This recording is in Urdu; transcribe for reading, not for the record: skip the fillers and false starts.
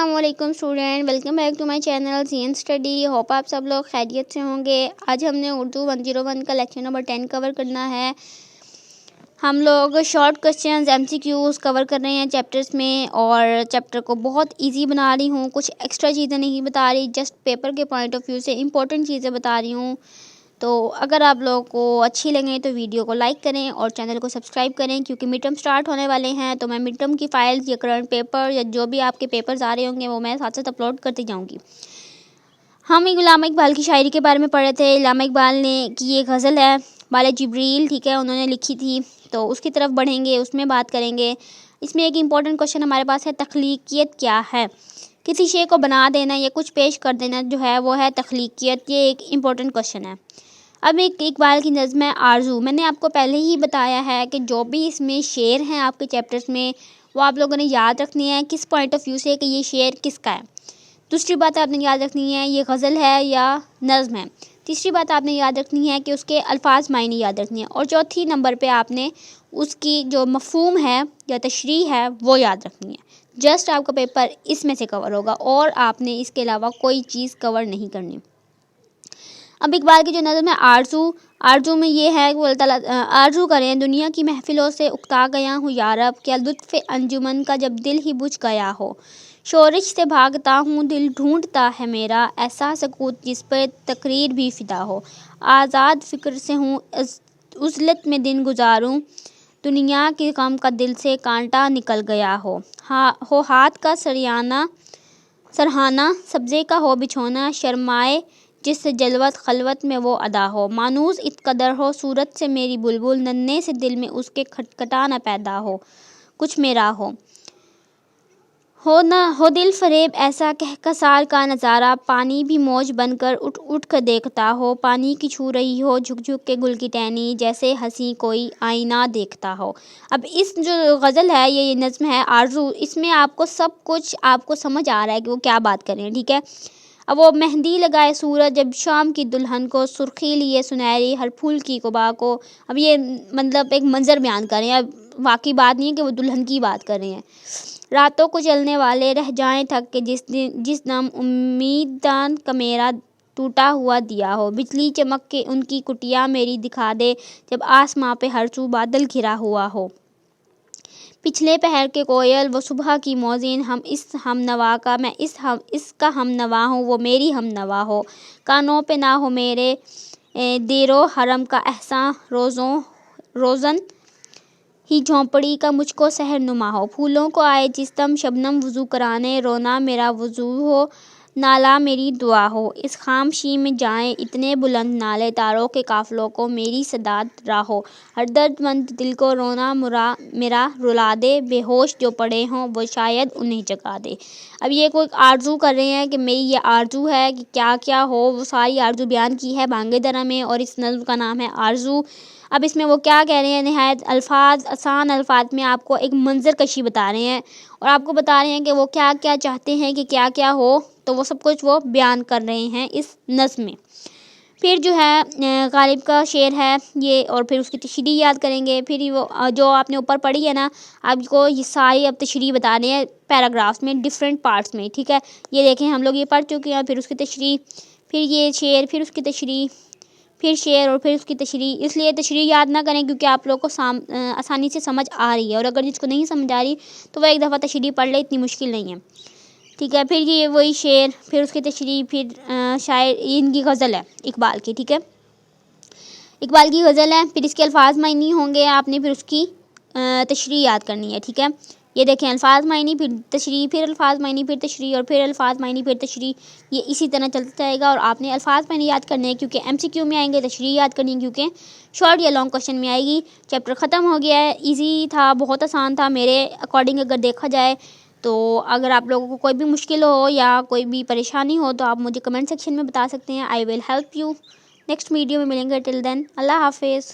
السلام علیکم student, welcome back to my channel CN study. Hope آپ سب لوگ خیریت سے ہوں گے۔ آج ہم نے اردو 101 کا لیکچر نمبر 10 کور کرنا ہے۔ ہم لوگ شارٹ کوسچنز MCQs کور کر رہے ہیں چیپٹرز میں، اور چیپٹر کو بہت ایزی بنا رہی ہوں، کچھ ایکسٹرا چیزیں نہیں بتا رہی، جسٹ پیپر کے پوائنٹ آف ویو سے امپورٹنٹ چیزیں بتا رہی ہوں۔ تو اگر آپ لوگوں کو اچھی لگیں تو ویڈیو کو لائک کریں اور چینل کو سبسکرائب کریں، کیونکہ مڈ ٹرم سٹارٹ ہونے والے ہیں، تو میں مڈ ٹرم کی فائلز یا کرنٹ پیپر یا جو بھی آپ کے پیپرز آ رہے ہوں گے وہ میں ساتھ ساتھ اپلوڈ کرتی جاؤں گی۔ ہم علامہ اقبال کی شاعری کے بارے میں پڑھے تھے۔ علامہ اقبال نے کی ایک غزل ہے بال جبریل، ٹھیک ہے، انہوں نے لکھی تھی، تو اس کی طرف بڑھیں گے، اس میں بات کریں گے۔ اس میں ایک امپورٹنٹ کوشچن ہمارے پاس ہے، تخلیقیت کیا ہے؟ کسی شے کو بنا دینا یا کچھ پیش کر دینا جو ہے وہ ہے تخلیقیت، یہ ایک امپورٹنٹ کوشچن ہے۔ اب ایک اقبال کی نظم ہے آرزو۔ میں نے آپ کو پہلے ہی بتایا ہے کہ جو بھی اس میں شعر ہیں آپ کے چیپٹرز میں، وہ آپ لوگوں نے یاد رکھنی ہے کس پوائنٹ آف ویو سے کہ یہ شعر کس کا ہے۔ دوسری بات آپ نے یاد رکھنی ہے یہ غزل ہے یا نظم ہے۔ تیسری بات آپ نے یاد رکھنی ہے کہ اس کے الفاظ معنی یاد رکھنی ہے، اور چوتھی نمبر پہ آپ نے اس کی جو مفہوم ہے یا تشریح ہے وہ یاد رکھنی ہے۔ جسٹ آپ کا پیپر اس میں سے کور ہوگا، اور آپ نے اس کے علاوہ کوئی چیز کور نہیں کرنی۔ اب اقبال کی جو نظم ہے آرزو میں یہ ہے کہ وہ اللہ تعالیٰ آرزو کریں دنیا کی محفلوں سے اکتا گیا ہوں یارب، کیا لطف انجمن کا جب دل ہی بجھ گیا ہو، شورش سے بھاگتا ہوں دل ڈھونڈتا ہے میرا، ایسا سکوت جس پر تقریر بھی فدا ہو، آزاد فکر سے ہوں عزلت میں دن گزاروں، دنیا کے غم کا دل سے کانٹا نکل گیا ہو ہاتھ کا سرہانہ سبزے کا ہو بچھونا، شرمائے جس سے جلوت خلوت میں وہ ادا ہو، مانوس ات قدر ہو صورت سے میری بلبل، ننھے سے دل میں اس کے کھٹکھٹا نہ پیدا ہو کچھ میرا ہو نہ ہو دل فریب ایسا کہکشار کا نظارہ، پانی بھی موج بن کر اٹھ کر دیکھتا ہو، پانی کی چھو رہی ہو جھک جھک کے گل کی ٹہنی، جیسے ہنسی کوئی آئینہ دیکھتا ہو۔ اب اس جو غزل ہے یہ نظم ہے آرزو، اس میں آپ کو سب کچھ آپ کو سمجھ آ رہا ہے کہ وہ کیا بات کر رہے ہیں، ٹھیک ہے۔ اب وہ مہندی لگائے سورج جب شام کی دلہن کو، سرخی لیے سنہری ہر پھول کی قبا کو۔ اب یہ مطلب ایک منظر بیان کر رہے ہیں، اب واقعی بات نہیں ہے کہ وہ دلہن کی بات کر رہے ہیں۔ راتوں کو چلنے والے رہ جائیں تھک کے جس دم امیدان کا میرا ٹوٹا ہوا دیا ہو، بجلی چمک کے ان کی کٹیا میری دکھا دے جب آسماں پہ ہر سو بادل گھرا ہوا ہو، پچھلے پہر کے کوئل وہ صبح کی موزین، ہم نوا کا میں اس کا ہم نوا ہوں، وہ میری ہم نوا ہو، کانوں پہ نہ ہو میرے دیرو حرم کا احساں، روزن ہی جھونپڑی کا مجھ کو سحر نما ہو، پھولوں کو آئے جس دم شبنم وضو کرانے، رونا میرا وضو ہو نالہ میری دعا ہو، اس خاموشی میں جائیں اتنے بلند نالے، تاروں کے قافلوں کو میری صدات راہو، ہر درد مند دل کو رونا میرا رلا دے، بے ہوش جو پڑے ہوں وہ شاید انہیں جگا دے۔ اب یہ کوئی آرزو کر رہے ہیں کہ میری یہ آرزو ہے کہ کیا کیا ہو، وہ ساری آرزو بیان کی ہے بانگ درا میں، اور اس نظم کا نام ہے آرزو۔ اب اس میں وہ کیا کہہ رہے ہیں، نہایت آسان الفاظ میں آپ کو ایک منظر کشی بتا رہے ہیں، اور آپ کو بتا رہے ہیں کہ وہ کیا کیا چاہتے ہیں کہ کیا کیا ہو، تو وہ سب کچھ وہ بیان کر رہے ہیں اس نظم میں۔ پھر جو ہے غالب کا شعر ہے یہ، اور پھر اس کی تشریح یاد کریں گے۔ پھر وہ جو آپ نے اوپر پڑھی ہے نا، آپ کو یہ ساری اب تشریح بتا رہے ہیں پیراگرافس میں، ڈفرینٹ پارٹس میں، ٹھیک ہے۔ یہ دیکھیں ہم لوگ یہ پڑھ چکے ہیں، پھر اس کی تشریح، پھر یہ شعر، پھر اس کی تشریح، پھر شعر، اور پھر اس کی تشریح۔ اس لیے تشریح یاد نہ کریں کیونکہ آپ لوگ کو آسانی سے سمجھ آ رہی ہے، اور اگر جس کو نہیں سمجھ آ رہی تو وہ ایک دفعہ تشریح پڑھ لے، اتنی مشکل نہیں ہے، ٹھیک ہے۔ پھر یہ وہی شعر، پھر اس کی تشریح، پھر شاعر ان کی غزل ہے اقبال کی، ٹھیک ہے، اقبال کی غزل ہے، پھر اس کے الفاظ معنی ہوں گے، آپ نے پھر اس کی تشریح یاد کرنی ہے، ٹھیک ہے۔ یہ دیکھیں الفاظ معنی، پھر تشریح، پھر الفاظ معنی، پھر تشریح، اور پھر الفاظ معنی، پھر تشریح، یہ اسی طرح چلتا جائے گا، اور آپ نے الفاظ معنی یاد کرنے ہیں کیونکہ MCQ میں آئیں گے، تشریح یاد کرنی ہے کیونکہ شارٹ یا لانگ کوشچن میں آئے گی۔ چیپٹر ختم ہو گیا ہے، ایزی تھا، بہت آسان تھا میرے اکارڈنگ اگر دیکھا جائے تو۔ اگر آپ لوگوں کو کوئی بھی مشکل ہو یا کوئی بھی پریشانی ہو تو آپ مجھے کمنٹ سیکشن میں بتا سکتے ہیں، I will help you۔ Next video میں ملیں گے، ٹل دین اللہ حافظ۔